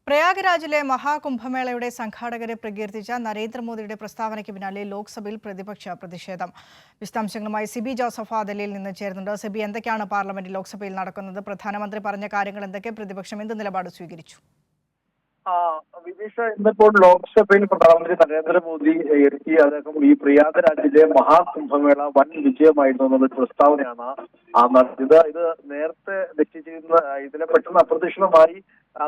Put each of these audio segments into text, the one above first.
പ്രയാഗ്രാജിലെ മഹാകുംഭമേളയുടെ സംഘാടകരെ പ്രകീർത്തിച്ച നരേന്ദ്രമോദിയുടെ പ്രസ്താവനയ്ക്ക് പിന്നാലെ ലോക്സഭയിൽ പ്രതിപക്ഷ പ്രതിഷേധം. വിശദാംശങ്ങളുമായി സിബി ജോസഫ് ഡൽഹിയിൽ നിന്ന് ചേരുന്നുണ്ട്. സിബി, എന്തൊക്കെയാണ് പാർലമെന്റ് ലോക്സഭയിൽ നടക്കുന്നത്? പ്രധാനമന്ത്രി പറഞ്ഞ കാര്യങ്ങൾ എന്തൊക്കെ? പ്രതിപക്ഷം എന്ത് നിലപാട് സ്വീകരിച്ചു? വിനീഷ, ഇന്നിപ്പോൾ ലോക്സഭയിൽ പ്രധാനമന്ത്രി നരേന്ദ്രമോദി എത്തി അദ്ദേഹം ഈ പ്രയാഗ്രാജിലെ മഹാകുംഭമേള വൻ വിജയമായിരുന്നു എന്നൊരു പ്രസ്താവനയാണ് നടത്തിയത്. ഇത് നേരത്തെ നിശ്ചയിച്ചിരുന്ന ഇതിനെ പെട്ടെന്ന് അപ്രതീക്ഷിതമായി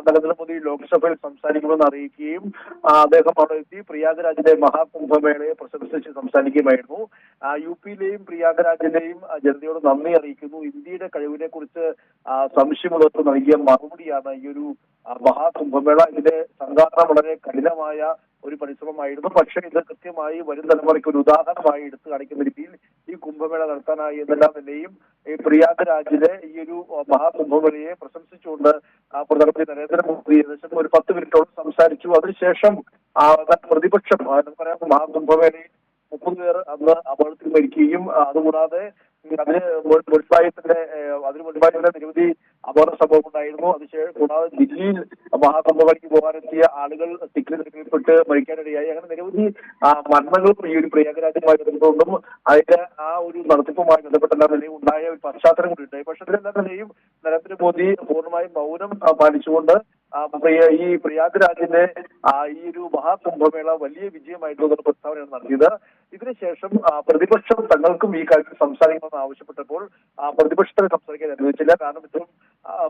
നരേന്ദ്രമോദി ലോക്സഭയിൽ സംസാരിക്കുമെന്ന് അറിയിക്കുകയും അദ്ദേഹം അവിടെ എത്തി പ്രയാഗ്രാജിലെ മഹാകുംഭമേളയെ പ്രശംസിച്ച് സംസാരിക്കുകയായിരുന്നു. യുപിയിലെയും പ്രയാഗ്രാജിലെയും ജനതയോട് നന്ദി അറിയിക്കുന്നു. ഇന്ത്യയുടെ കഴിവിനെ കുറിച്ച് സംശയമുള്ളവർക്ക് നൽകിയ മറുപടിയാണ് ഈ ഒരു മഹാകുംഭമേള. ഇതിന്റെ സംഘാടന വളരെ കഠിനമായ ഒരു പരിശ്രമമായിരുന്നു. പക്ഷേ ഇത് കൃത്യമായി വരും തലമുറയ്ക്ക് ഒരു ഉദാഹരണമായി എടുത്തു കാണിക്കുന്ന രീതിയിൽ ഈ കുംഭമേള നടത്താനായി എന്നെല്ലാം നിലയും ഈ പ്രയാഗ്രാജിലെ ഈ ഒരു മഹാകുംഭമേളയെ പ്രശംസിച്ചുകൊണ്ട് പ്രധാനമന്ത്രി നരേന്ദ്രമോദി ഏകദേശം ഒരു 10 മിനിറ്റോളം സംസാരിച്ചു. അതിനുശേഷം പ്രതിപക്ഷം നമുക്കറിയാം, മഹാകുംഭമേളയിൽ 30 പേർ അന്ന് അപകടത്തിൽ മരിക്കുകയും അതുകൂടാതെ അതിന് മുൻപായി തന്നെ നിരവധി അപകട സംഭവം ഉണ്ടായിരുന്നു. കൂടാതെ ദില്ലിയിൽ മഹാകുംഭമേളയ്ക്ക് പോകാനെത്തിയ ആളുകൾ തിക്കിൽപ്പെട്ട് മരിക്കാനിടയായി. അങ്ങനെ നിരവധി മരണങ്ങളും ഈ ഒരു പ്രയാഗ്രാജുമായി ബന്ധപ്പെട്ടും അതിന്റെ ആ ഒരു നടത്തിപ്പുമായി ബന്ധപ്പെട്ട എല്ലാ നിലയും ഉണ്ടായ ഒരു പശ്ചാത്തലം കൂടി ഉണ്ടായി. പക്ഷെ ഇതിലെല്ലാ നിലയും നരേന്ദ്രമോദി പൂർണ്ണമായും മൗനം പാലിച്ചുകൊണ്ട് ഈ പ്രയാഗ്രാജിന്റെ ഈ ഒരു മഹാകുംഭമേള വലിയ വിജയമായിട്ടുള്ള പ്രസ്താവനയാണ് നടത്തിയത്. ഇതിനുശേഷം പ്രതിപക്ഷം തങ്ങൾക്കും ഈ കാര്യത്തിൽ സംസാരിക്കണമെന്ന് ആവശ്യപ്പെട്ടപ്പോൾ പ്രതിപക്ഷത്തിന് സംസാരിക്കാൻ അനുവദിച്ചില്ല. കാരണം ഇത്തരം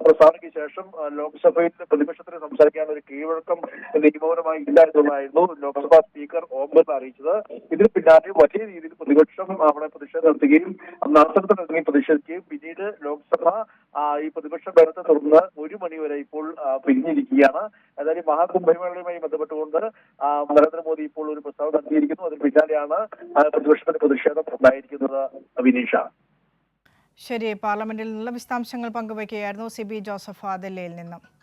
പ്രസ്താവനയ്ക്ക് ശേഷം ലോക്സഭയിൽ പ്രതിപക്ഷത്തിന് സംസാരിക്കാൻ ഒരു കീഴ്വഴക്കം നിയമപരമായി ഇല്ല എന്നുള്ളതായിരുന്നു ലോക്സഭാ സ്പീക്കർ ഓം ബിർള അറിയിച്ചത്. ഇതിന് പിന്നാലെ വലിയ രീതിയിൽ പ്രതിപക്ഷം അവിടെ പ്രതിഷേധം നടത്തുകയും നടത്തത്തിലിറങ്ങി പ്രതിഷേധിക്കുകയും പിന്നീട് ലോക്സഭ ഈ പ്രതിപക്ഷ ബഹളത്തെ തുടർന്ന് 1 മണിവരെ ഇപ്പോൾ പിരിഞ്ഞിരിക്കുകയാണ്. ഏതായാലും മഹാകുംഭമേളയുമായി ബന്ധപ്പെട്ടുകൊണ്ട് നരേന്ദ്രമോദി ഇപ്പോൾ ഒരു പ്രസ്താവന നടത്തിയിരിക്കുന്നു. അതിന് പിന്നാലെയാണ് പ്രതിപക്ഷത്തിന്റെ പ്രതിഷേധം ഉണ്ടായിരിക്കുന്നത്. വിനീഷ, ശരി, പാർലമെന്റിൽ നിന്നുള്ള വിശദാംശങ്ങൾ പങ്കുവയ്ക്കുകയായിരുന്നു സിബി ജോസഫ് ഡൽഹിയിൽ നിന്നും.